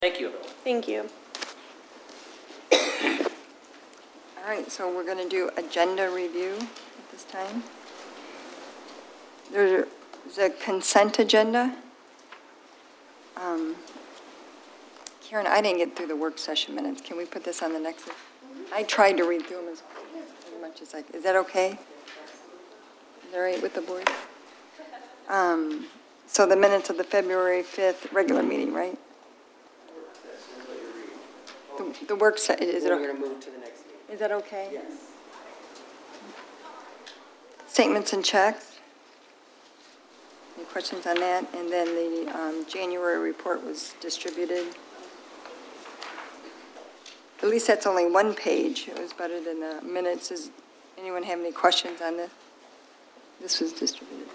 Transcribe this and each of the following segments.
Thank you, everyone. Thank you. All right, so we're going to do agenda review at this time. There's a consent agenda. Karen, I didn't get through the work session minutes. Can we put this on the next? I tried to read through them as much as I could. Is that okay? Is that all right with the board? So the minutes of the February 5th regular meeting, right? The work session, is it? We're going to move to the next meeting. Is that okay? Yes. Statements and checks. Any questions on that? And then the January report was distributed. At least that's only one page. It was better than the minutes. Does anyone have any questions on this? This was distributed.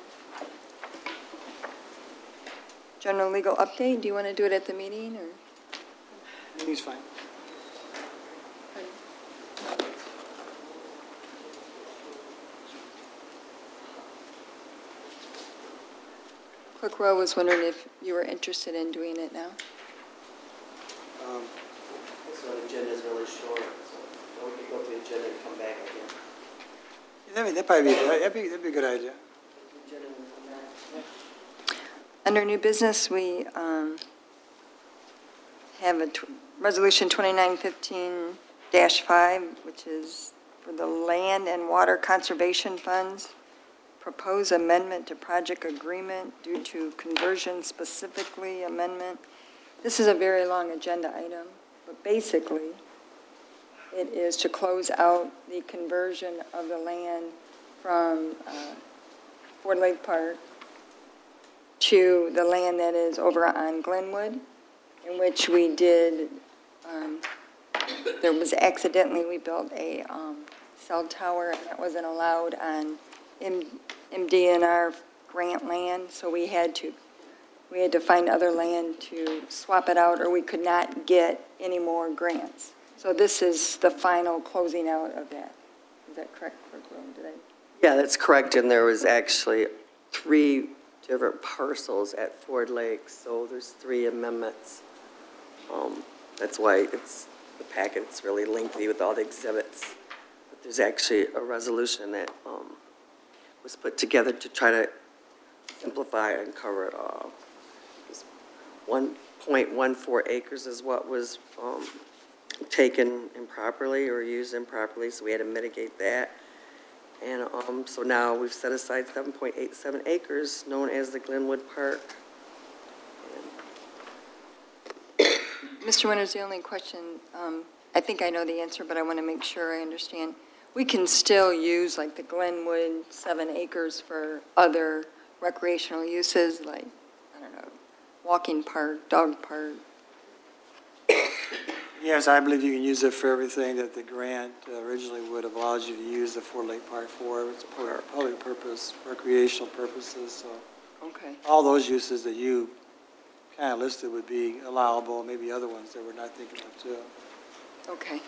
General legal update, do you want to do it at the meeting or? Meeting's fine. Clerk Rowe was wondering if you were interested in doing it now. So the agenda is really short, so we could go to the agenda and come back again. That'd be a good idea. Agenda and come back. Under new business, we have a resolution 2915-5, which is for the Land and Water Conservation Funds. Propose amendment to project agreement due to conversion specifically amendment. This is a very long agenda item, but basically it is to close out the conversion of the land from Ford Lake Park to the land that is over on Glenwood, in which we did, there was accidentally, we built a cell tower, and that wasn't allowed on MDNR grant land, so we had to find other land to swap it out, or we could not get any more grants. So this is the final closing out of that. Is that correct, Clerk Rowe? Did I? Yeah, that's correct, and there was actually 3 different parcels at Ford Lake, so there's 3 amendments. That's why the packet's really lengthy with all the exhibits. But there's actually a resolution that was put together to try to simplify and cover it all. 1.14 acres is what was taken improperly or used improperly, so we had to mitigate that. And so now we've set aside 7.87 acres, known as the Glenwood Park. Mr. Winters, the only question, I think I know the answer, but I want to make sure I understand. We can still use like the Glenwood 7 acres for other recreational uses, like, I don't know, walking park, dog park. Yes, I believe you can use it for everything that the grant originally would have allowed you to use the Ford Lake Park for. It's for public purpose, recreational purposes, so Okay. all those uses that you kind of listed would be allowable, maybe other ones that we're not thinking of too. Okay.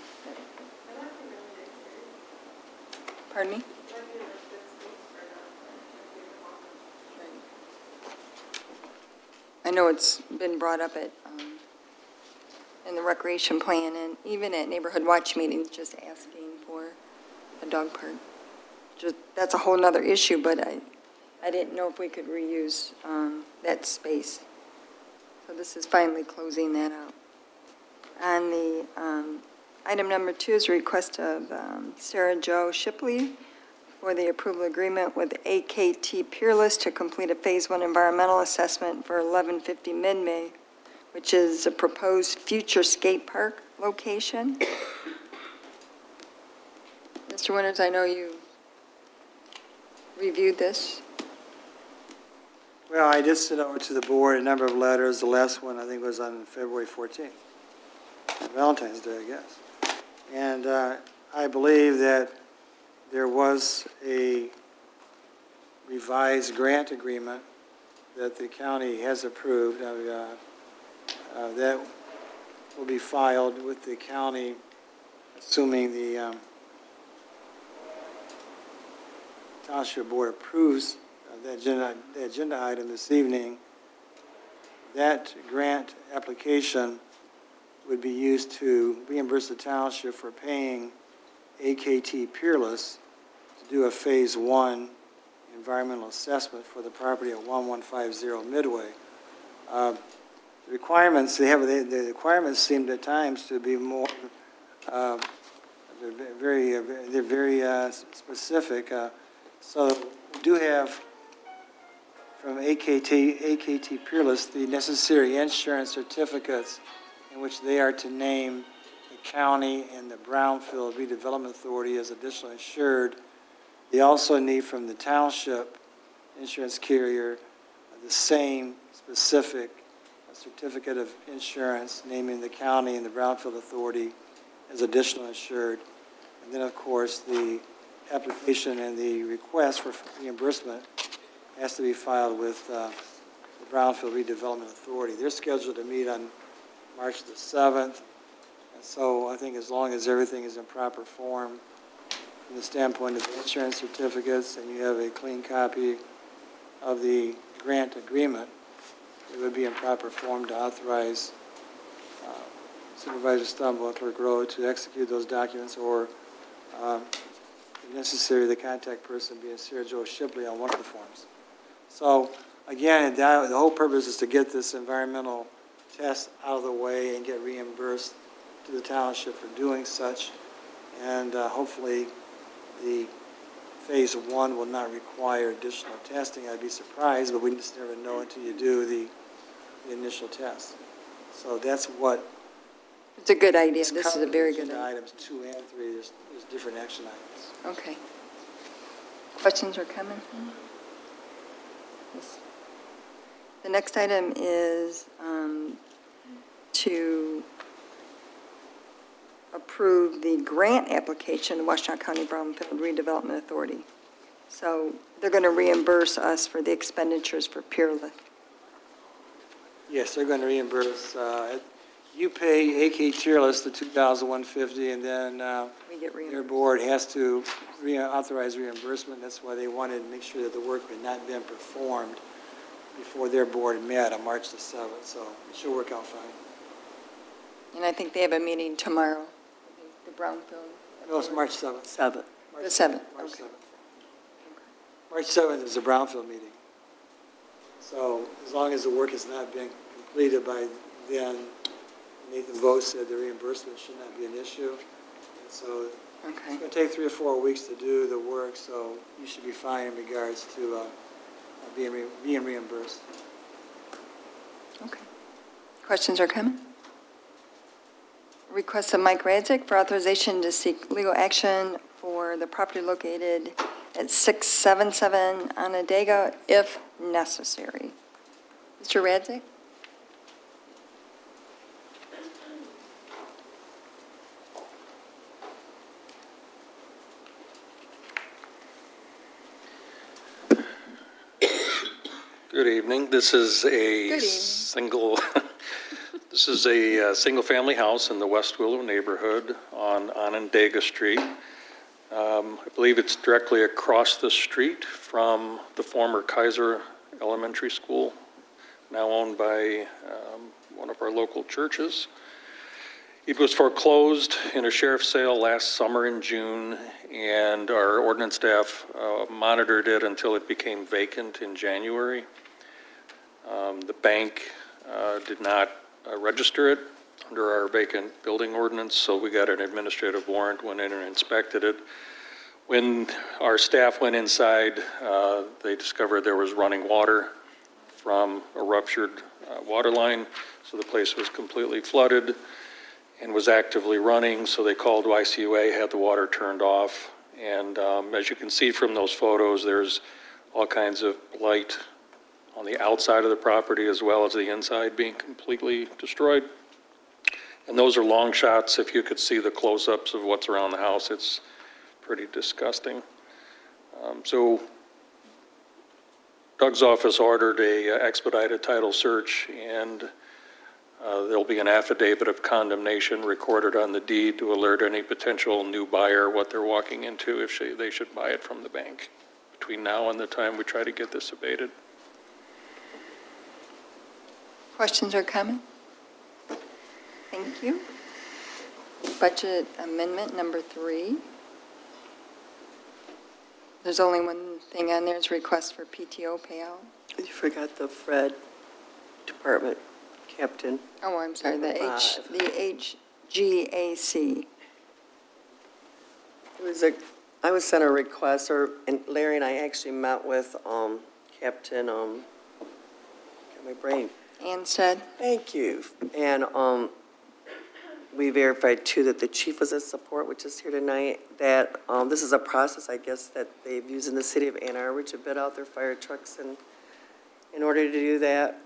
Pardon me? I know it's been brought up at, in the recreation plan and even at neighborhood watch meetings, just asking for a dog park. That's a whole nother issue, but I didn't know if we could reuse that space. So this is finally closing that out. On the item number 2 is a request of Sarah Jo Shipley for the approval agreement with AKT Peerless to complete a Phase 1 environmental assessment for 1150 Mid-May, which is a proposed future skate park location. Mr. Winters, I know you reviewed this. Well, I did send over to the board a number of letters. The last one, I think, was on February 14th, Valentine's Day, I guess. And I believe that there was a revised grant agreement that the county has approved. That will be filed with the county, assuming the Township Board approves the agenda item this evening. That grant application would be used to reimburse the township for paying AKT Peerless to do a Phase 1 environmental assessment for the property at 1150 Midway. The requirements, the requirements seemed at times to be more, they're very specific. So we do have from AKT Peerless the necessary insurance certificates in which they are to name the county and the Brownfield Redevelopment Authority as additional insured. They also need from the township insurance carrier the same specific certificate of insurance naming the county and the Brownfield Authority as additional insured. And then, of course, the application and the request for reimbursement has to be filed with the Brownfield Redevelopment Authority. They're scheduled to meet on March the 7th. And so I think as long as everything is in proper form from the standpoint of the insurance certificates and you have a clean copy of the grant agreement, it would be in proper form to authorize Supervisor Stumble and Clerk Rowe to execute those documents, or if necessary, the contact person being Sarah Jo Shipley on one of the forms. So again, the whole purpose is to get this environmental test out of the way and get reimbursed to the township for doing such. And hopefully the Phase 1 will not require additional testing. I'd be surprised, but we just never know until you do the initial test. So that's what. It's a good idea. It's This is a very good agenda idea. Items 2 and 3, there's different action items. Okay. Questions or comments? Yes. The next item is to approve the grant application, Washtenaw County Brownfield Redevelopment Authority. So they're going to reimburse us for the expenditures for Peerless. Yes, they're going to reimburse. You pay AK Peerless the $2,150, and then We get their reimbursed. board has to authorize reimbursement. That's why they wanted to make sure that the work had not been performed before their board met on March the 7th. So it should work out fine. And I think they have a meeting tomorrow, the Brownfield. No, it's March 7th. 7th. The 7th, March okay. 7th. March 7th is the Brownfield meeting. So as long as the work has not been completed by then, Nathan Vose said the reimbursement should not be an issue. And so Okay. it's going to take 3 or 4 weeks to do the work, so you should be fine in regards to being reimbursed. Okay. Questions or comments? Request of Mike Radzik for authorization to seek legal action for the property located at 677 Onondaga if necessary. Mr. Radzik? Good evening. This is a Good evening. single-family house in the West Willow neighborhood on Onondaga Street. I believe it's directly across the street from the former Kaiser Elementary School, now owned by one of our local churches. It was foreclosed in a sheriff's sale last summer in June, and our ordinance staff monitored it until it became vacant in January. The bank did not register it under our vacant building ordinance, so we got an administrative warrant, went in and inspected it. When our staff went inside, they discovered there was running water from a ruptured water line, so the place was completely flooded and was actively running, so they called YCUA, had the water turned off, and as you can see from those photos, there's all kinds of blight on the outside of the property as well as the inside being completely destroyed. And those are long shots. If you could see the close-ups of what's around the house, it's pretty disgusting. So Doug's office ordered a expedited title search, and there'll be an affidavit of condemnation recorded on the deed to alert any potential new buyer what they're walking into if they should buy it from the bank between now and the time we try to get this abated. Questions or comments? Thank you. Budget amendment number 3. There's only one thing on there, is request for PTO payout. You forgot the Fred Department Captain. Oh, I'm sorry, the Number 5. HGAC. I was sent a request, and Larry and I actually met with Captain, got my brain. Anstead. Thank you. And we verified, too, that the chief was in support, which is here tonight, that this is a process, I guess, that they've used in the city of Ann Arbor to bid out their fire trucks. And in order to do that,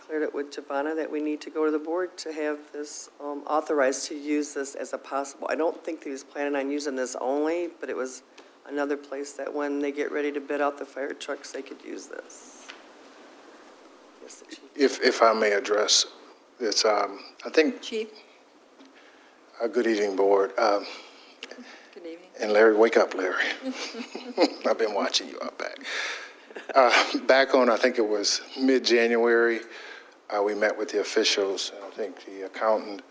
cleared it with Giovanna that we need to go to the board to have this authorized to use this as a possible. I don't think he was planning on using this only, but it was another place that when they get ready to bid out the fire trucks, they could use this. Yes, the chief. If I may address this, I think, Chief, good evening, board. good evening. And Larry, wake up, Larry. I've been watching you out back. Back on, I think it was mid-January, we met with the officials, I think the accountant,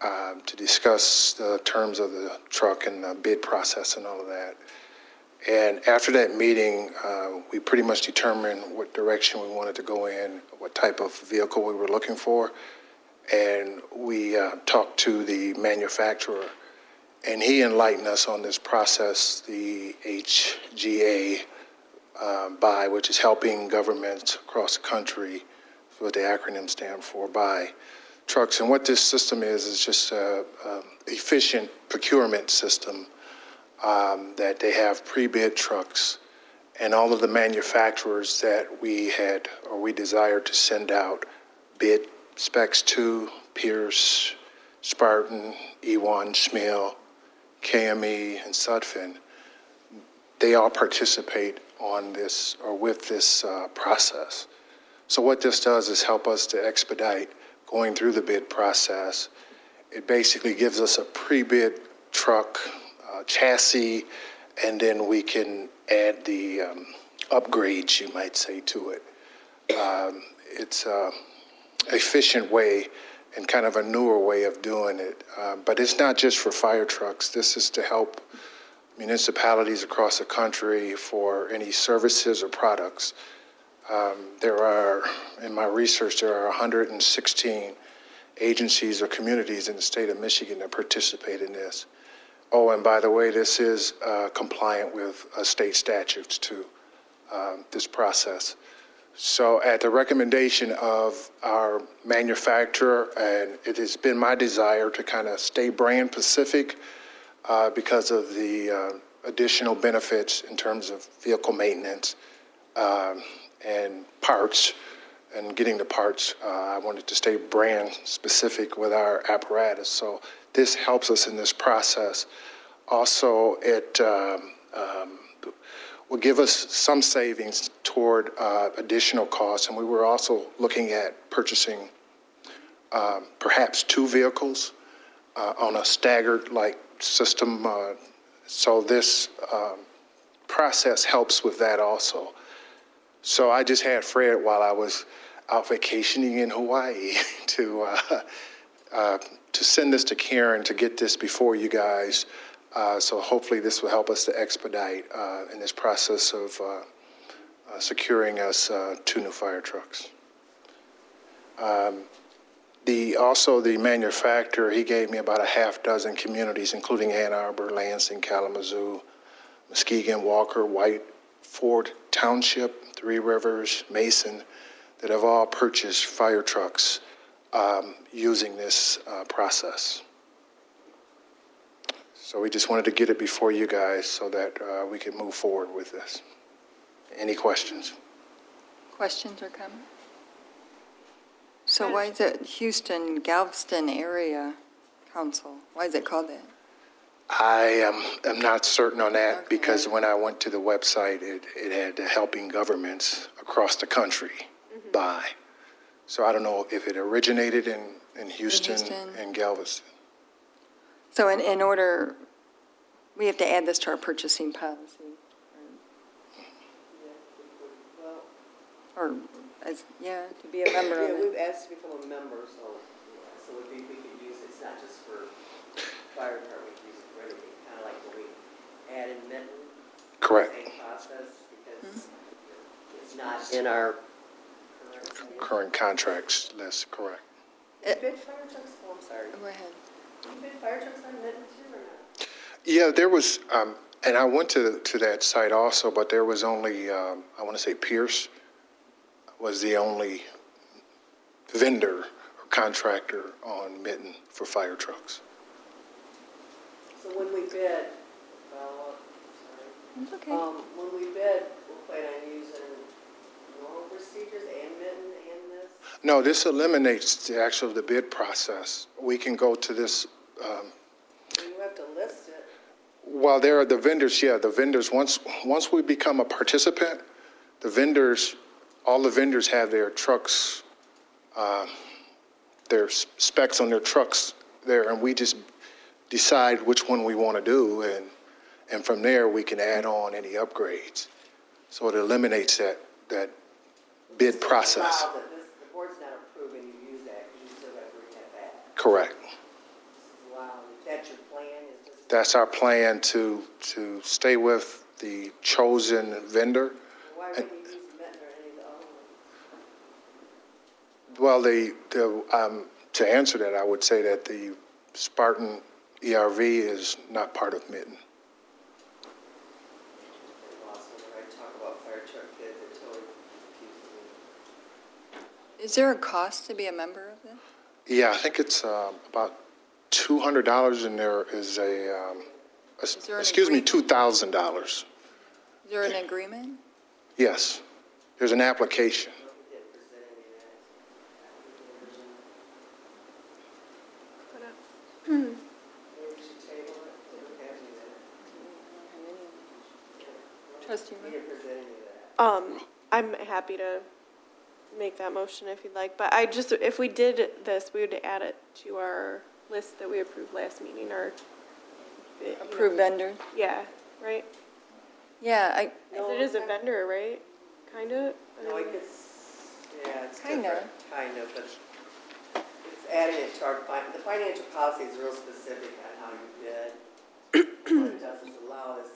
to discuss the terms of the truck and the bid process and all of that. And after that meeting, we pretty much determined what direction we wanted to go in, what type of vehicle we were looking for. And we talked to the manufacturer, and he enlightened us on this process, the HGA buy, which is helping governments across the country, what the acronym stand for, buy trucks. And what this system is just an efficient procurement system that they have pre-bid trucks, and all of the manufacturers that we had or we desired to send out bid specs to, Pierce, Spartan, E1, Schmiel, KME, and Sudfin, they all participate on this or with this process. So what this does is help us to expedite going through the bid process. It basically gives us a pre-bid truck, chassis, and then we can add the upgrades, you might say, to it. It's an efficient way and kind of a newer way of doing it. But it's not just for fire trucks. This is to help municipalities across the country for any services or products. There are, in my research, there are 116 agencies or communities in the state of Michigan that participate in this. Oh, and by the way, this is compliant with state statutes too, this process. So at the recommendation of our manufacturer, and it has been my desire to kind of stay brand specific because of the additional benefits in terms of vehicle maintenance and parts, and getting the parts. I wanted to stay brand specific with our apparatus. So this helps us in this process. Also, it will give us some savings toward additional costs. And we were also looking at purchasing perhaps 2 vehicles on a staggered like system. So this process helps with that also. So I just had Fred while I was out vacationing in Hawaii to send this to Karen to get this before you guys. So hopefully this will help us to expedite in this process of securing us 2 new fire trucks. Also the manufacturer, he gave me about a half dozen communities, including Ann Arbor, Lansing, Kalamazoo, Muskegon, Walker, White, Ford Township, Three Rivers, Mason, that have all purchased fire trucks using this process. So we just wanted to get it before you guys so that we can move forward with this. Any questions? Questions or comments? So why is it Houston, Galveston Area Council? Why is it called that? I am not certain on that Okay. because when I went to the website, it had helping governments across the country buy. So I don't know if it originated in Houston Houston. and Galveston. So in order, we have to add this to our purchasing policy? Or, to be a member of it? We've asked to become a member, so. So we could use, it's not just for fire department, we could use it for anything, kind of like when we add in Minton. Correct. Same process, because it's not in our Current contracts, that's correct. You bid fire trucks, oh, I'm sorry. Go ahead. You bid fire trucks on Minton too, or not? Yeah, there was, and I went to that site also, but there was only, I want to say Pierce was the only vendor or contractor on Mitten for fire trucks. So when we bid, sorry. It's okay. When we bid, we'll plan on using normal procedures and Minton and this? No, this eliminates the bid process. We can go to this, You have to list it. while there are the vendors, the vendors, once we become a participant, the vendors, all the vendors have their trucks, their specs on their trucks there, and we just decide which one we want to do, and from there, we can add on any upgrades. So it eliminates that bid process. Wow, the board's not approving you use that, because you still got to bring that back. Correct. Wow, is that your plan? Is this? That's our plan to stay with the chosen vendor. Why wouldn't you use Minton or any of the other ones? Well, to answer that, I would say that the Spartan ERV is not part of Mitten. Also, when I talk about fire truck bids, it totally confuses me. Is there a cost to be a member of this? Yeah, I think it's about $200, and there is there an excuse me, agreement? $2,000. Is there an agreement? Yes, there's an application. We didn't present any of that. Maybe we should table it. We don't have any of that. Trustee We Rowe? didn't present any of that. I'm happy to make that motion if you'd like, but if we did this, we would add it to our list that we approved last meeting, or. Approved vendor? Yeah, right? Yeah, It is a vendor, right? Kind of? No, it gets, yeah, it's Kinda. different, kind of, but it's adding it to our, the financial policy is real specific on how you bid. What it doesn't allow us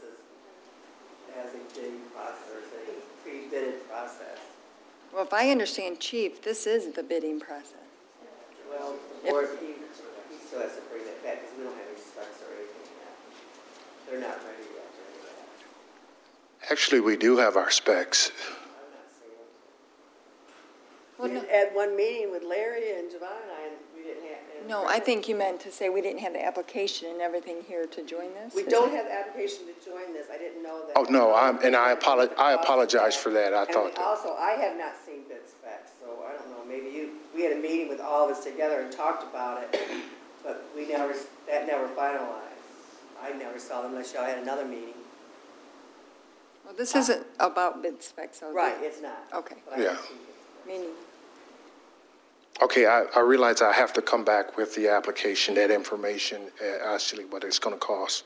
as a bidding process, a pre-bidded process. well, if I understand, Chief, this is the bidding process. Well, the board, he still has to bring that back, because we don't have any specs or anything yet. They're not ready yet for any of that. Actually, we do have our specs. I'm not saying. Well, We no. had one meeting with Larry and Javon and I, and we didn't have. and No, I think you meant to say we didn't have the application and everything here to join this? We Is don't that- have the application to join this. I didn't know that. Oh, no, I apologize for that. I And thought that. also, I have not seen bid specs, so I don't know, maybe we had a meeting with all of us together and talked about it, but that never finalized. I never saw them unless y'all had another meeting. Well, this isn't about bid specs, so. Right, it's not. Okay. But I Yeah. haven't seen bid specs. Meaning, Okay, I realize I have to come back with the application, that information, actually what it's going to cost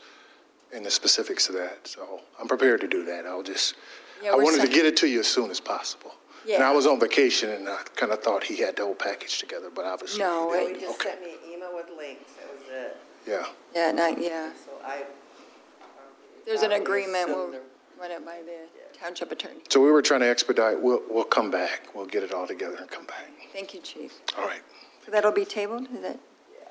and the specifics of that. So I'm prepared to do that. Yeah, I we're wanted to sen- get it to you as soon as possible. And Yeah. I was on vacation, and I kind of thought he had the whole package together, but obviously. No, No, it- he just Okay. sent me an email with links, that was it. Yeah. yeah. So I. There's an probably agreement, assumed we'll there- run it by the township attorney. So we were trying to expedite. We'll come back. We'll get it all together and come back. Thank you, Chief. All right. So that'll be tabled, is it? Yeah.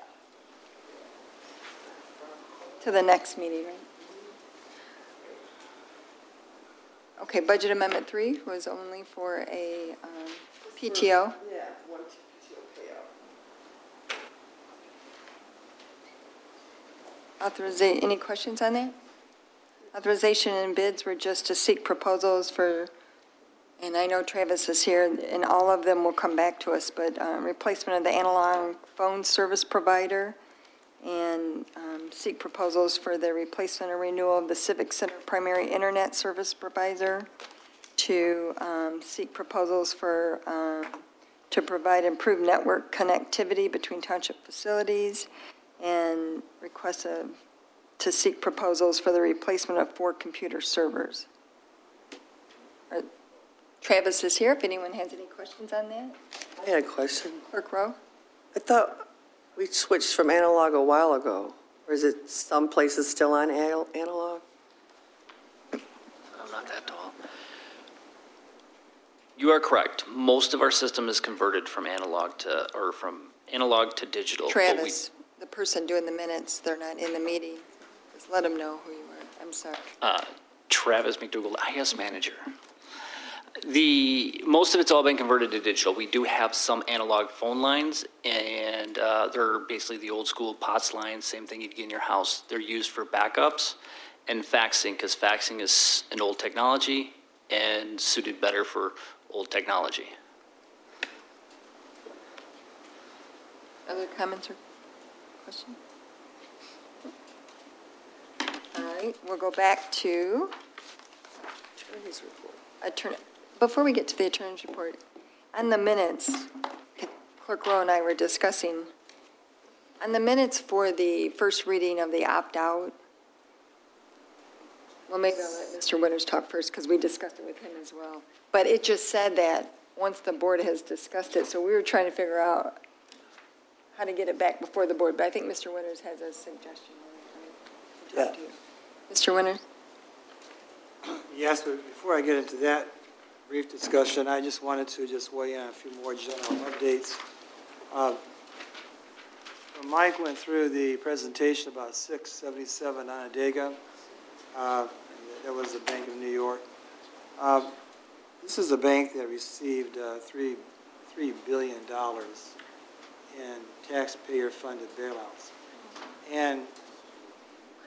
To the next meeting, right? Okay, budget amendment 3 was only for a PTO. Yeah, one PTO payout. Any questions on that? Authorization and bids were just to seek proposals for, and I know Travis is here, and all of them will come back to us, but replacement of the analog phone service provider, and seek proposals for the replacement or renewal of the Civic Center primary internet service provider, to seek proposals for, to provide improved network connectivity between township facilities, and request to seek proposals for the replacement of 4 computer servers. Travis is here, if anyone has any questions on that. I had a question. Clerk Rowe? I thought We switched from analog a while ago, or is it some places still on analog? I'm not that tall. You are correct. Most of our system is converted from analog to digital. but we- Travis, the person doing the minutes, they're not in the meeting. Just let them know who you are. I'm sorry. Travis McDougall, IS manager. Most of it's all been converted to digital. We do have some analog phone lines, and they're basically the old school POTS lines, same thing you'd get in your house. They're used for backups and faxing, because faxing is an old technology and suited better for old technology. Other comments or questions? All right, we'll go back to Attorney's report. attorney. Before we get to the attorney's report, on the minutes, Clerk Rowe and I were discussing, on the minutes for the first reading of the opt-out, well, maybe I'll let Mr. Winters talk first, because we discussed it with him as well. But it just said that once the board has discussed it, so we were trying to figure out how to get it back before the board. But I think Mr. Winters has a suggestion. Yeah. Mr. Winters? Yes, but before I get into that brief discussion, I just wanted to just weigh in on a few more general updates. Mike went through the presentation about 677 Onondaga. That was the Bank of New York. This is a bank that received $3 billion in taxpayer-funded bailouts. And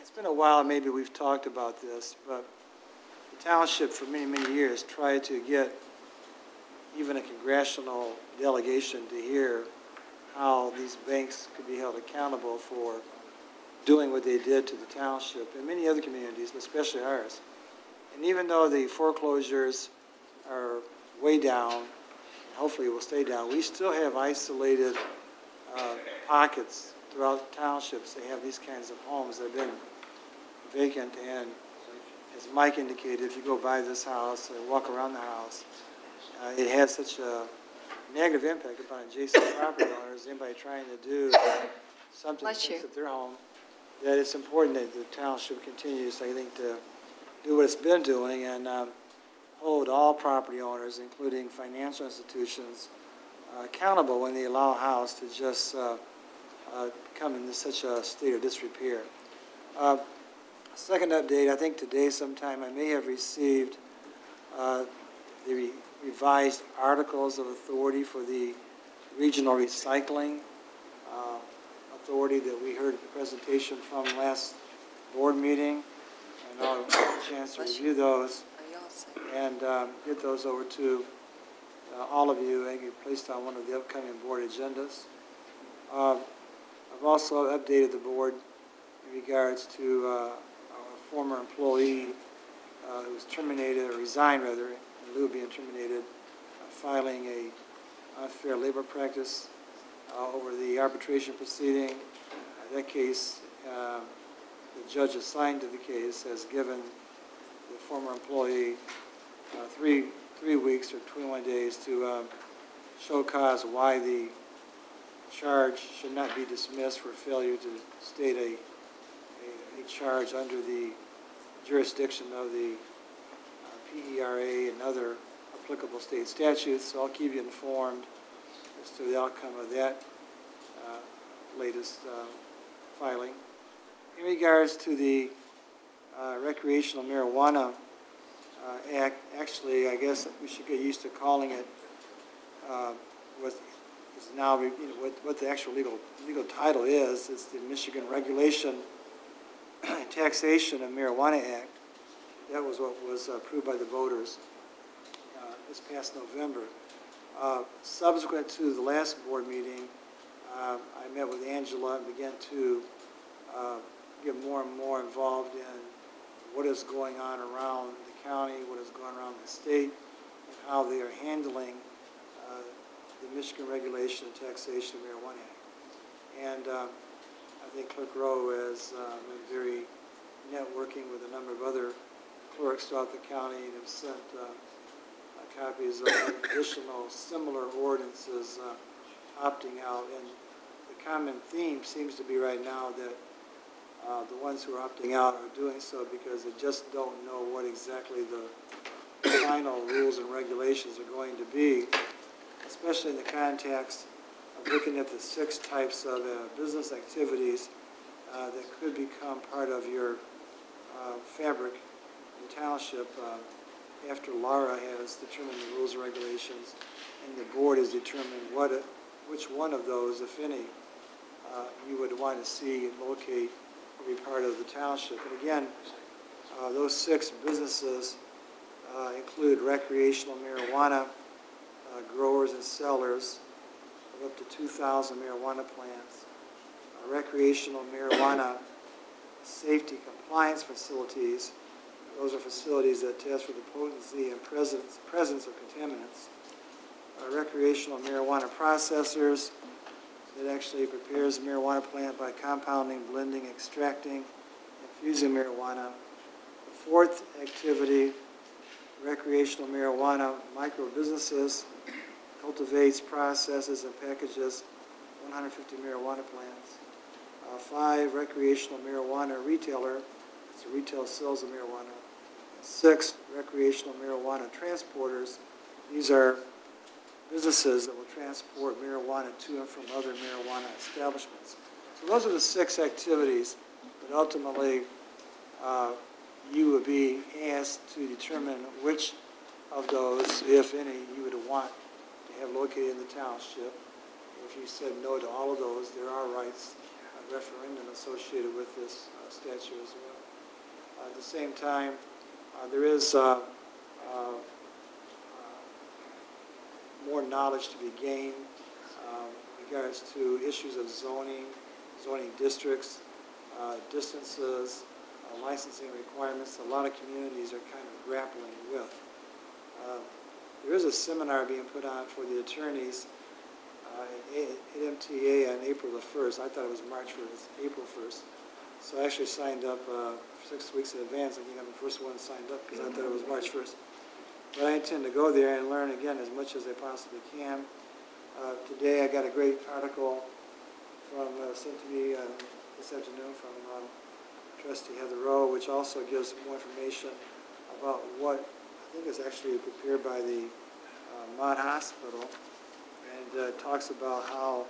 it's been a while, maybe we've talked about this, but the township for many, many years tried to get even a congressional delegation to hear how these banks could be held accountable for doing what they did to the township and many other communities, but especially ours. And even though the foreclosures are way down, and hopefully will stay down, we still have isolated pockets throughout the townships. They have these kinds of homes that have been vacant, and as Mike indicated, if you go by this house and walk around the house, it has such a negative impact upon adjacent property owners, anybody trying to do something Bless to you. fix their home, that it's important that the township continues, I think, to do what it's been doing and hold all property owners, including financial institutions, accountable when they allow a house to just come in such a state of disrepair. Second update, I think today sometime I may have received the revised articles of authority for the regional recycling authority that we heard at the presentation from last board meeting. And I'll have a chance to review those Are you all set? and get those over to all of you and get placed on one of the upcoming board agendas. I've also updated the board in regards to a former employee who was terminated, or resigned rather, in lieu of being terminated, filing a unfair labor practice over the arbitration proceeding. That case, the judge assigned to the case has given the former employee 3 weeks or 21 days to show cause why the charge should not be dismissed for failure to state a charge under the jurisdiction of the PERA and other applicable state statutes. So I'll keep you informed as to the outcome of that latest filing. In regards to the recreational marijuana act, actually, I guess we should get used to calling it what is now, what the actual legal title is. It's the Michigan Regulation and Taxation of Marijuana Act. That was what was approved by the voters this past November. Subsequent to the last board meeting, I met with Angela and began to get more and more involved in what is going on around the county, what is going on around the state, and how they are handling the Michigan Regulation and Taxation of Marijuana Act. And I think Clerk Rowe has been very networking with a number of other clerks throughout the county and have sent copies of additional similar ordinances opting out. And the common theme seems to be right now that the ones who are opting out are doing so because they just don't know what exactly the final rules and regulations are going to be, especially in the context of looking at the 6 types of business activities that could become part of your fabric in township after Laura has determined the rules and regulations and the board has determined which one of those, if any, you would want to see and locate or be part of the township. And again, those 6 businesses include recreational marijuana growers and sellers of up to 2,000 marijuana plants, recreational marijuana safety compliance facilities. Those are facilities that test for the potency and presence of contaminants. Recreational marijuana processors that actually prepares the marijuana plant by compounding, blending, extracting, infusing marijuana. The 4th activity, recreational marijuana micro businesses, cultivates, processes, and packages 150 marijuana plants. 5, recreational marijuana retailer, it's a retail sales of marijuana. 6, recreational marijuana transporters. These are businesses that will transport marijuana to and from other marijuana establishments. So those are the 6 activities that ultimately you would be asked to determine which of those, if any, you would want to have located in the township. If you said no to all of those, there are rights of referendum associated with this statute as well. At the same time, there is more knowledge to be gained in regards to issues of zoning districts, distances, licensing requirements. A lot of communities are kind of grappling with. There is a seminar being put on for the attorneys at MTA on April the 1st. I thought it was March 1st, it's April 1st. So I actually signed up 6 weeks in advance. I think I'm the first one signed up because I thought it was March 1st. But I intend to go there and learn again as much as I possibly can. Today I got a great article sent to me this afternoon from Trustee Heather Rowe, which also gives more information about what I think is actually prepared by the Mott Hospital, and talks about how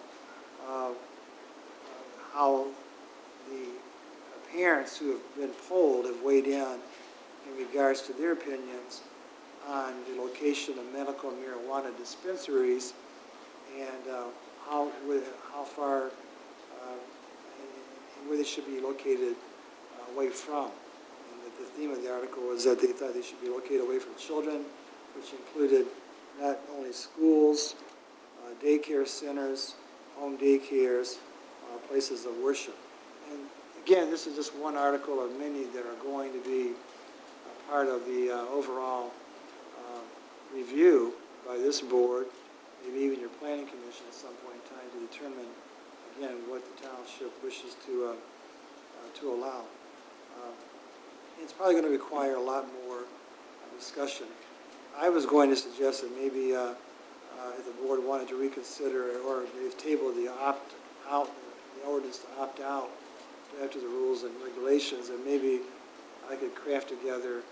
the parents who have been polled have weighed in regards to their opinions on the location of medical marijuana dispensaries and how far and where they should be located away from. And the theme of the article was that they thought they should be located away from children, which included not only schools, daycare centers, home daycares, places of worship. And again, this is just one article of many that are going to be part of the overall review by this board, maybe even your planning commission at some point in time to determine, again, what the township wishes to allow. It's probably going to require a lot more discussion. I was going to suggest that maybe if the board wanted to reconsider or they've tabled the opt-out, the ordinance to opt out after the rules and regulations, and maybe I could craft together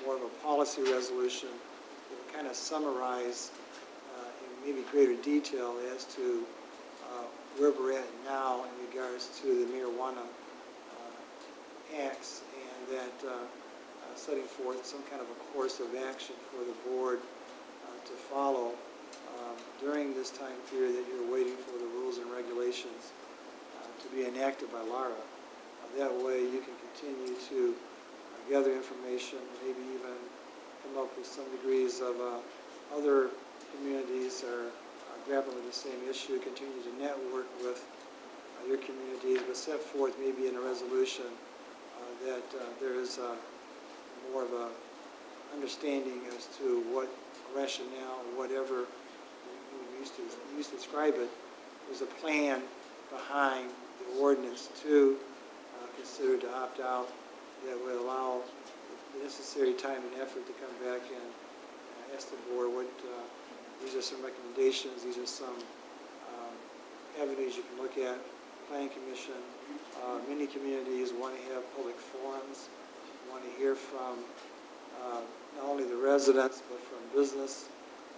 more of a policy resolution that would kind of summarize in maybe greater detail as to where we're at now in regards to the marijuana acts, and that setting forth some kind of a course of action for the board to follow during this time period that you're waiting for the rules and regulations to be enacted by Lara. That way you can continue to gather information, maybe even come up with some degrees of other communities are grappling with the same issue, continue to network with your communities, but set forth maybe in a resolution that there is more of a understanding as to what rationale, whatever you used to describe it, there's a plan behind the ordinance to consider to opt out that would allow the necessary time and effort to come back and ask the board what these are some recommendations, these are some avenues you can look at. Planning Commission, many communities want to have public forums, want to hear from not only the residents, but from business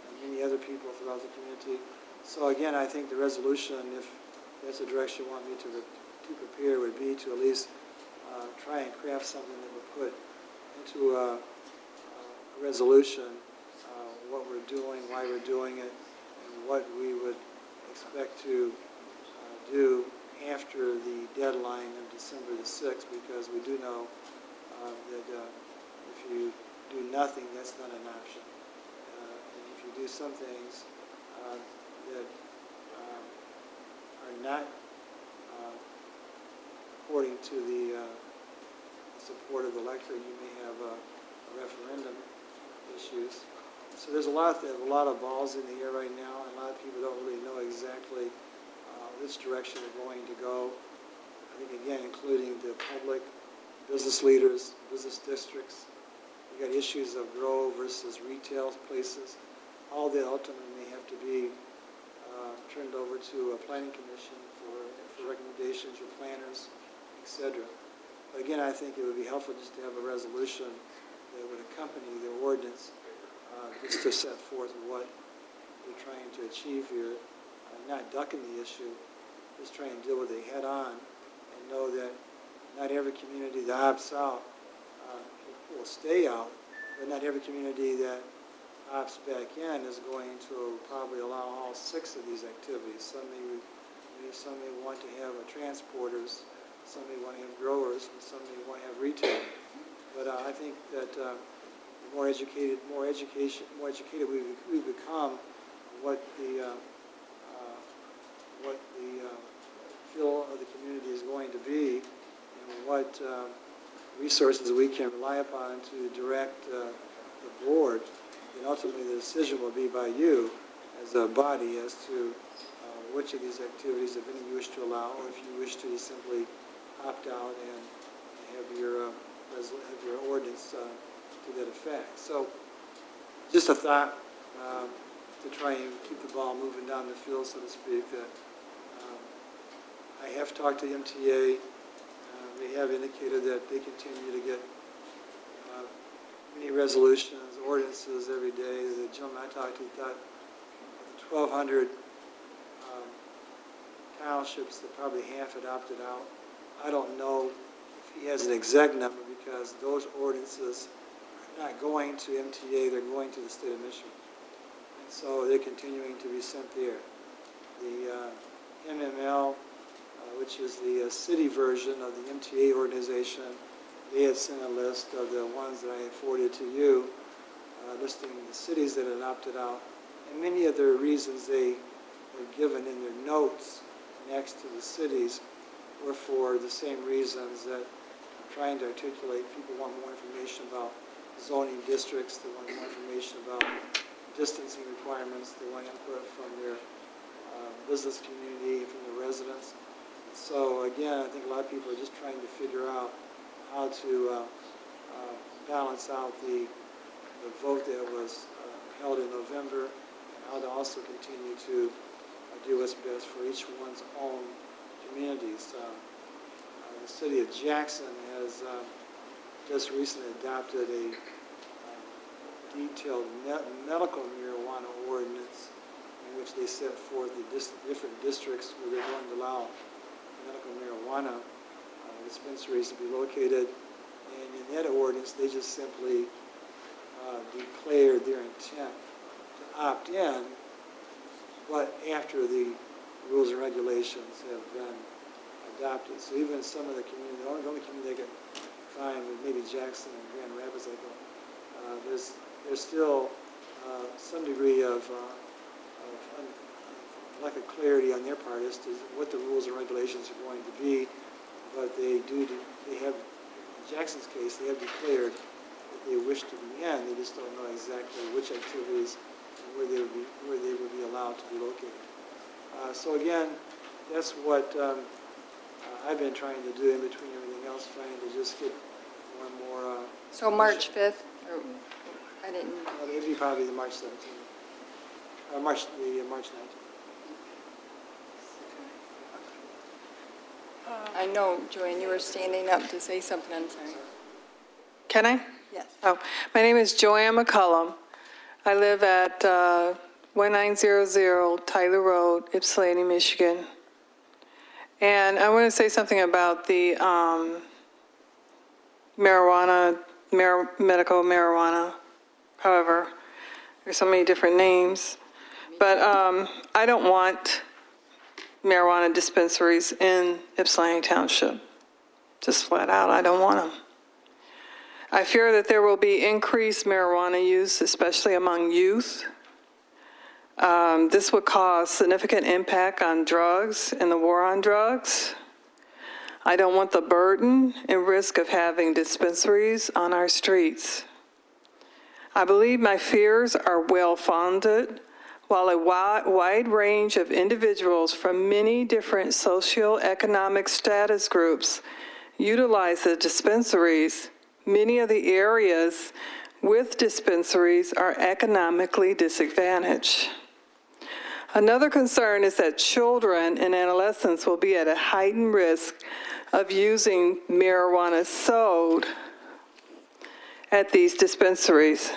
and many other people throughout the community. So again, I think the resolution, if that's the direction you want me to prepare, would be to at least try and craft something that would put into a resolution what we're doing, why we're doing it, and what we would expect to do after the deadline of December the 6th, because we do know that if you do nothing, that's not an option. And if you do some things that are not according to the support of the electorate, you may have referendum issues. So there's a lot of balls in the air right now, and a lot of people don't really know exactly which direction they're going to go. I think, again, including the public, business leaders, business districts. We got issues of grow versus retail places. All that ultimately may have to be turned over to a planning commission for recommendations or planners, etc. But again, I think it would be helpful just to have a resolution that would accompany the ordinance, just to set forth what we're trying to achieve here, not ducking the issue, just trying to deal with it head on, and know that not every community that opts out will stay out, but not every community that opts back in is going to probably allow all 6 of these activities. Some may want to have transporters, some may want to have growers, and some may want to have retail. But I think that the more educated we become, what the feel of the community is going to be, and what resources we can rely upon to direct the board, and ultimately the decision will be by you as a body as to which of these activities, if any, you wish to allow, or if you wish to simply opt out and have your ordinance to that effect. So just a thought to try and keep the ball moving down the field, so to speak, that I have talked to MTA. They have indicated that they continue to get many resolutions, ordinances every day. The gentleman I talked to thought of the 1,200 townships that probably half had opted out. I don't know if he has an exact number, because those ordinances are not going to MTA, they're going to the state of Michigan. And so they're continuing to be sent there. The MML, which is the city version of the MTA organization, they had sent a list of the ones that I had forwarded to you, listing the cities that had opted out. And many of the reasons they were given in their notes next to the cities were for the same reasons that I'm trying to articulate. People want more information about zoning districts, they want more information about distancing requirements, they want input from their business community, from the residents. So again, I think a lot of people are just trying to figure out how to balance out the vote that was held in November, and how to also continue to do what's best for each one's own communities. The city of Jackson has just recently adopted a detailed medical marijuana ordinance in which they set forth the different districts where they're going to allow medical marijuana dispensaries to be located. And in that ordinance, they just simply declared their intent to opt in, but after the rules and regulations have been adopted. So even some of the community, the only community they can find with maybe Jackson and Grand Rapids, there's still some degree of lack of clarity on their part as to what the rules and regulations are going to be. But they have, in Jackson's case, they have declared that they wish to be in. They just don't know exactly which activities and where they would be allowed to be located. So again, that's what I've been trying to do in between everything else, trying to just get more and more. So March 5th, or I didn't. It'd be probably the March 17th, March 19th. I know, Joanne, you were standing up to say something, I'm sorry. Can I? Yes. Oh, my name is Joanne McCullum. I live at 1900 Tyler Road, Ypsilanti, Michigan. And I want to say something about the medical marijuana. However, there's so many different names. But I don't want marijuana dispensaries in Ypsilanti Township. Just flat out, I don't want them. I fear that there will be increased marijuana use, especially among youth. This would cause significant impact on drugs and the war on drugs. I don't want the burden and risk of having dispensaries on our streets. I believe my fears are well-founded. While a wide range of individuals from many different socioeconomic status groups utilize the dispensaries, many of the areas with dispensaries are economically disadvantaged. Another concern is that children and adolescents will be at a heightened risk of using marijuana sold at these dispensaries.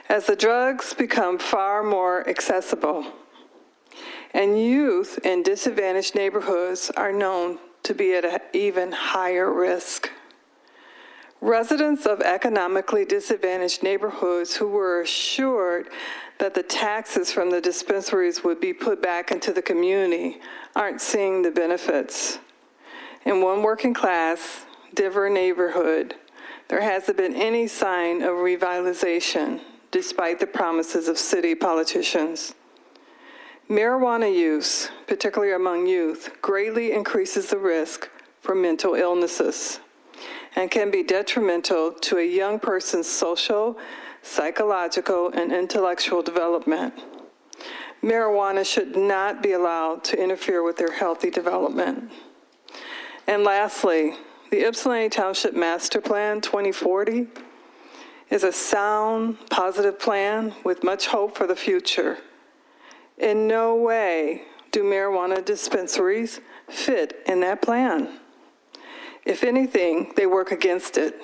As the drugs become far more accessible, and youth in disadvantaged neighborhoods are known to be at an even higher risk. Residents of economically disadvantaged neighborhoods who were assured that the taxes from the dispensaries would be put back into the community aren't seeing the benefits. In one working class Denver neighborhood, there hasn't been any sign of revitalization despite the promises of city politicians. Marijuana use, particularly among youth, greatly increases the risk for mental illnesses and can be detrimental to a young person's social, psychological, and intellectual development. Marijuana should not be allowed to interfere with their healthy development. And lastly, the Ypsilanti Township Master Plan 2040 is a sound, positive plan with much hope for the future. In no way do marijuana dispensaries fit in that plan. If anything, they work against it.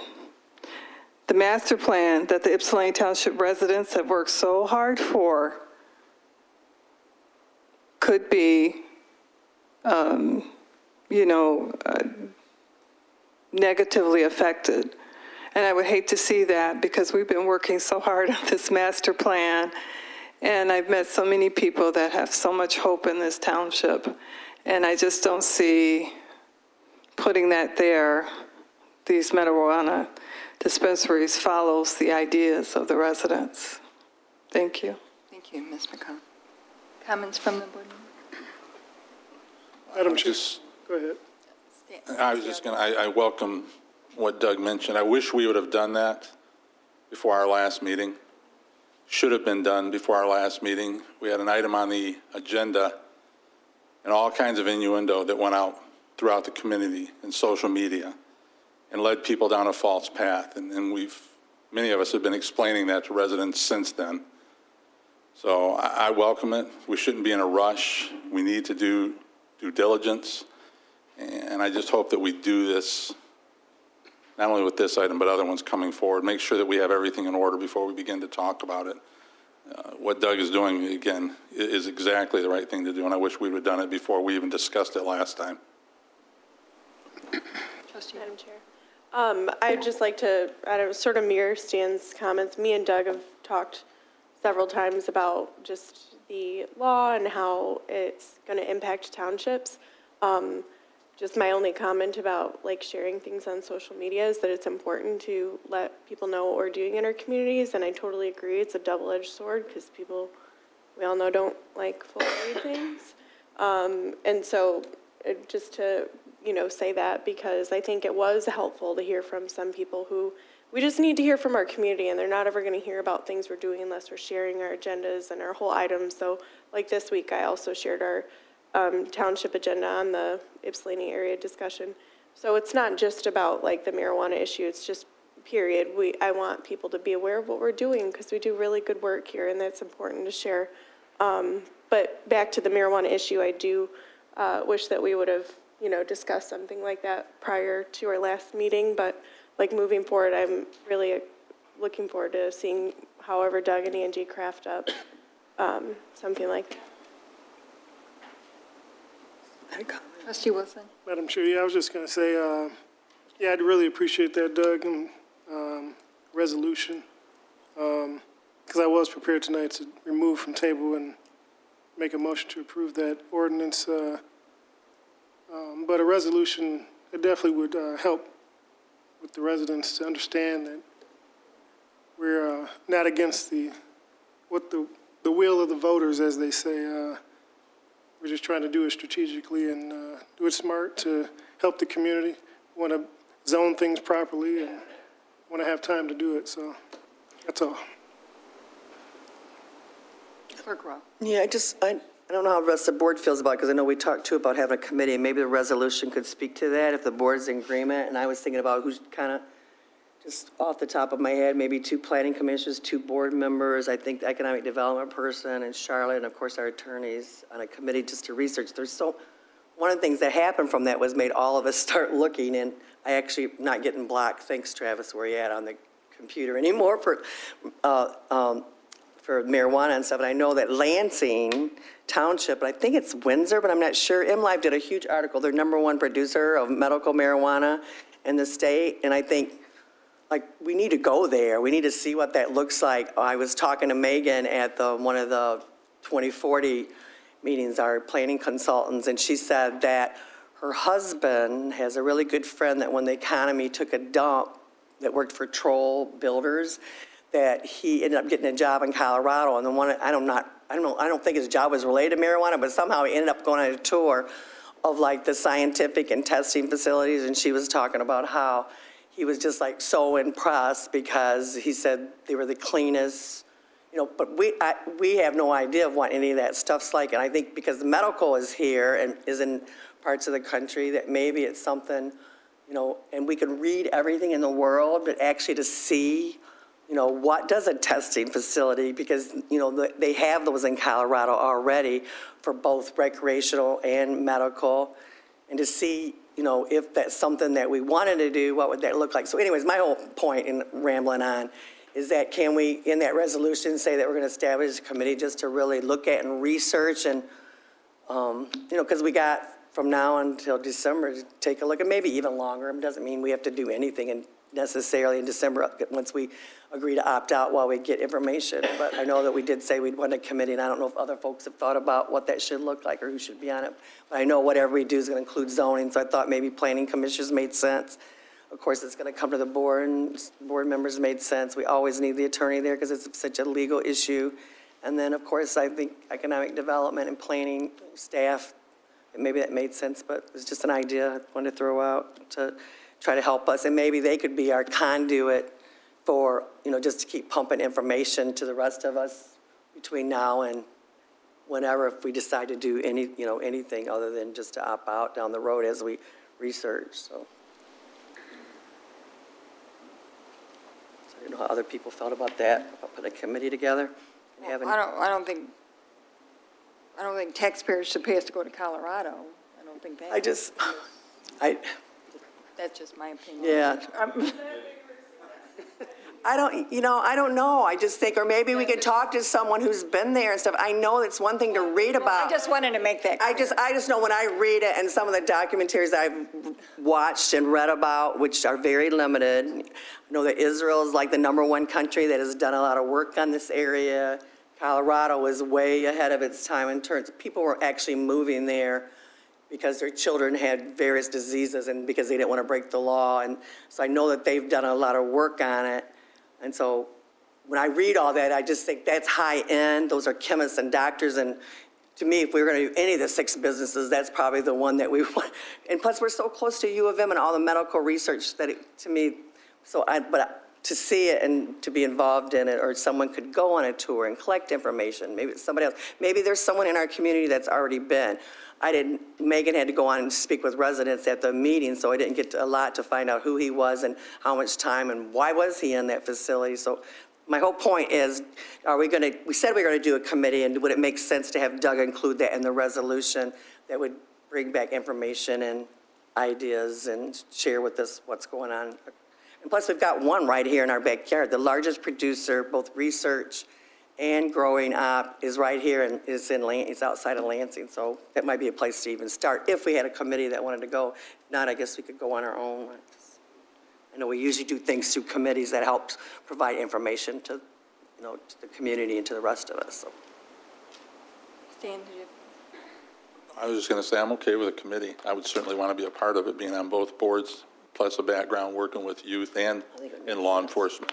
The master plan that the Ypsilanti Township residents have worked so hard for could be, negatively affected. And I would hate to see that because we've been working so hard on this master plan. And I've met so many people that have so much hope in this township. And I just don't see putting that there, these marijuana dispensaries follows the ideas of the residents. Thank you. Thank you, Ms. McCollum. Comments from the board? Madam Chair, go ahead. I was just I welcome what Doug mentioned. I wish we would have done that before our last meeting. Should have been done before our last meeting. We had an item on the agenda and all kinds of innuendo that went out throughout the community and social media and led people down a false path. And many of us have been explaining that to residents since then. So I welcome it. We shouldn't be in a rush. We need to do due diligence. And I just hope that we do this, not only with this item, but other ones coming forward. Make sure that we have everything in order before we begin to talk about it. What Doug is doing, again, is exactly the right thing to do, and I wish we would have done it before we even discussed it last time. Madam Chair. I'd just like to, sort of mirror Stan's comments. Me and Doug have talked several times about just the law and how it's going to impact townships. Just my only comment about sharing things on social media is that it's important to let people know what we're doing in our communities, and I totally agree. It's a double-edged sword because people, we all know, don't like fully things. And so just to, say that, because I think it was helpful to hear from some people who we just need to hear from our community, and they're not ever going to hear about things we're doing unless we're sharing our agendas and our whole items. So this week, I also shared our township agenda on the Ypsilanti area discussion. So it's not just about the marijuana issue, it's just period. I want people to be aware of what we're doing because we do really good work here, and that's important to share. But back to the marijuana issue, I do wish that we would have discuss something like that prior to our last meeting, but like moving forward, I'm really looking forward to seeing however Doug and Angie craft up something like that. Trustee Wilson? Madam Chair, yeah, I was just going to say, yeah, I'd really appreciate that, Doug, and resolution, because I was prepared tonight to remove from table and make a motion to approve that ordinance. But a resolution, it definitely would help with the residents to understand that we're not against the will of the voters, as they say. We're just trying to do it strategically and do it smart to help the community. We want to zone things properly and want to have time to do it. So that's all. Clerk Rowe? Yeah, I don't know how the rest of the board feels about it, because I know we talked too about having a committee, and maybe the resolution could speak to that if the board's in agreement. And I was thinking about who's kind of, just off the top of my head, maybe 2 planning commissioners, 2 board members, I think the economic development person, and Charlotte, and of course our attorneys on a committee just to research. One of the things that happened from that was made all of us start looking, and I actually not getting blocked, thanks Travis, where you at on the computer anymore for marijuana and stuff. And I know that Lansing Township, I think it's Windsor, but I'm not sure. MLive did a huge article. They're #1 producer of medical marijuana in the state. And I think, like, we need to go there. We need to see what that looks like. I was talking to Megan at one of the 2040 meetings, our planning consultants, and she said that her husband has a really good friend that when the economy took a dump that worked for Troll Builders, that he ended up getting a job in Colorado. And the one, I don't think his job was related to marijuana, but somehow he ended up going on a tour of like the scientific and testing facilities. And she was talking about how he was just like so impressed because he said they were the cleanest, but we have no idea of what any of that stuff's like. And I think because the medical is here and is in parts of the country, that maybe it's something, and we can read everything in the world, but actually to see, what does a testing facility, because, they have those in Colorado already for both recreational and medical, and to see, if that's something that we wanted to do, what would that look like? So anyways, my whole point in rambling on is that can we, in that resolution, say that we're going to establish a committee just to really look at and research and, because we got from now until December to take a look, and maybe even longer. It doesn't mean we have to do anything necessarily in December once we agree to opt out while we get information. But I know that we did say we'd want a committee, and I don't know if other folks have thought about what that should look like or who should be on it. But I know whatever we do is going to include zoning, so I thought maybe planning commissioners made sense. Of course, it's going to come to the board, and board members made sense. We always need the attorney there because it's such a legal issue. And then, of course, I think economic development and planning staff, maybe that made sense, but it was just an idea I wanted to throw out to try to help us. And maybe they could be our conduit for, just to keep pumping information to the rest of us between now and whenever, if we decide to do anything other than just to opt out down the road as we research. So I don't know how other people felt about that, about putting a committee together. And having, I don't think taxpayers should pay us to go to Colorado. I don't think that. That's just my opinion. Yeah. I don't know. I just think, or maybe we could talk to someone who's been there and stuff. I know it's one thing to read about. I just wanted to make that clear. I just know when I read it and some of the documentaries I've watched and read about, which are very limited. I know that Israel is like the #1 country that has done a lot of work on this area. Colorado is way ahead of its time in terms of people were actually moving there because their children had various diseases and because they didn't want to break the law. And so I know that they've done a lot of work on it. And so when I read all that, I just think that's high end. Those are chemists and doctors. And to me, if we were going to do any of the 6 businesses, that's probably the one that we want. And plus, we're so close to U of M and all the medical research that to me, but to see it and to be involved in it, or someone could go on a tour and collect information. Maybe it's somebody else. Maybe there's someone in our community that's already been. Megan had to go on and speak with residents at the meeting, so I didn't get a lot to find out who he was and how much time and why was he in that facility. So my whole point is, we said we were going to do a committee, and would it make sense to have Doug include that in the resolution that would bring back information and ideas and share with us what's going on. And plus, we've got one right here in our backyard. The largest producer, both research and growing up, is right here and is outside of Lansing. So that might be a place to even start if we had a committee that wanted to go. If not, I guess we could go on our own. I know we usually do things through committees that help provide information to, to the community and to the rest of us. So. Stan, did you? I was just going to say, I'm okay with a committee. I would certainly want to be a part of it, being on both boards, plus a background working with youth and in law enforcement.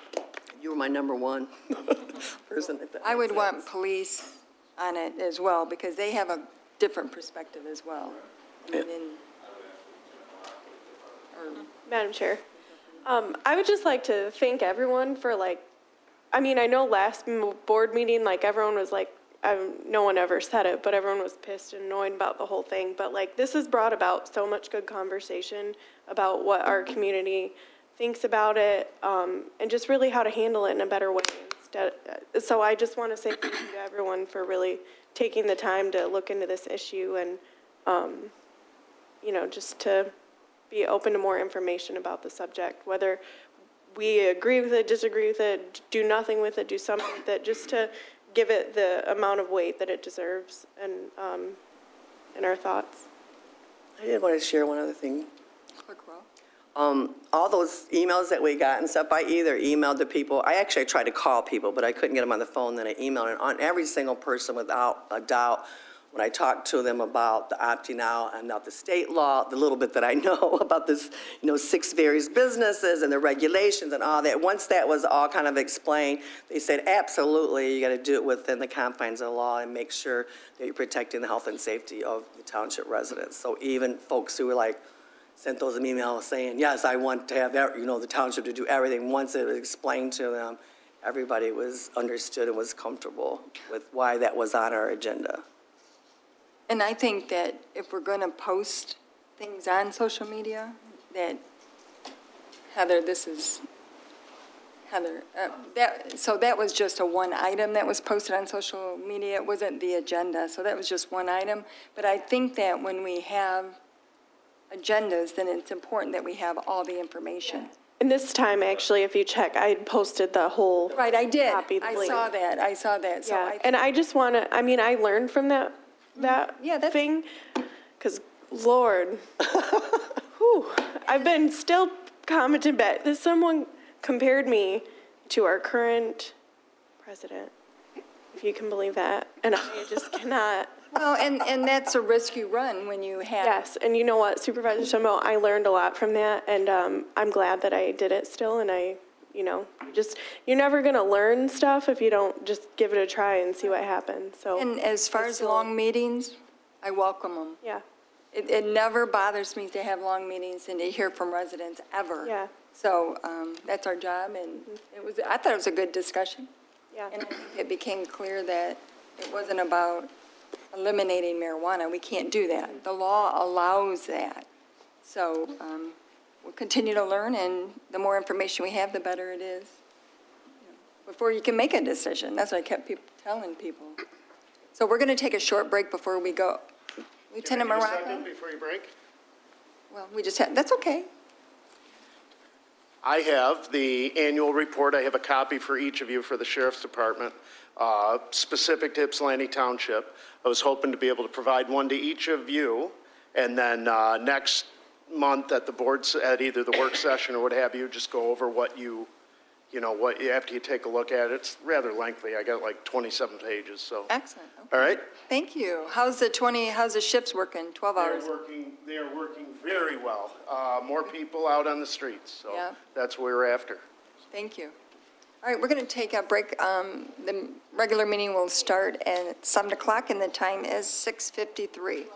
You were my number one person. I would want police on it as well, because they have a different perspective as well. Madam Chair, I would just like to thank everyone for I know last board meeting, everyone was no one ever said it, but everyone was pissed and annoyed about the whole thing. But this has brought about so much good conversation about what our community thinks about it, and just really how to handle it in a better way. So I just want to say thank you to everyone for really taking the time to look into this issue and, just to be open to more information about the subject, whether we agree with it, disagree with it, do nothing with it, do something with it, just to give it the amount of weight that it deserves and in our thoughts. I did want to share one other thing. Quick roll. All those emails that we got and stuff, I either emailed the people, I tried to call people, but I couldn't get them on the phone, then I emailed, and on every single person without a doubt, when I talked to them about the opting out and about the state law, the little bit that I know about this, 6 various businesses and the regulations and all that, once that was all kind of explained, they said, absolutely, you got to do it within the confines of the law and make sure that you're protecting the health and safety of the township residents. So even folks who were sent those emails saying, yes, I want to have, the township to do everything. Once it was explained to them, everybody was understood and was comfortable with why that was on our agenda. And I think that if we're going to post things on social media, that, Heather, this is, Heather, so that was just a one item that was posted on social media. It wasn't the agenda, so that was just one item. But I think that when we have agendas, then it's important that we have all the information. And this time, actually, if you check, I had posted the whole Right, I did. copy. I saw that. So Yeah, and I just want to, I learned from that thing, because Lord, whew, I've been still commenting back that someone compared me to our current president, if you can believe that, and I just cannot. Well, and that's a risk you run when you have. Yes, and you know what, Supervisor Shumbo, I learned a lot from that, and I'm glad that I did it still, and you're never going to learn stuff if you don't just give it a try and see what happens. So. And as far as long meetings, I welcome them. Yeah. It never bothers me to have long meetings and to hear from residents, ever. Yeah. So that's our job, and I thought it was a good discussion. Yeah. And I think it became clear that it wasn't about eliminating marijuana. We can't do that. The law allows that. So we'll continue to learn, and the more information we have, the better it is. Before you can make a decision. That's what I kept telling people. So we're going to take a short break before we go. Lieutenant Morocco? Before you break? Well, we just had, that's okay. I have the annual report. I have a copy for each of you for the Sheriff's Department, specific to Ypsilanti Township. I was hoping to be able to provide one to each of you, and then next month at the boards, at either the work session or what have you, just go over what after you take a look at it. It's rather lengthy. I got 27 pages, so. Excellent. Okay. All right? Thank you. How's the shifts working? 12 hours? They are working very well. More people out on the streets, so Yeah. that's what we're after. Thank you. All right, we're going to take a break. The regular meeting will start at 7 o'clock, and the time is 6:53.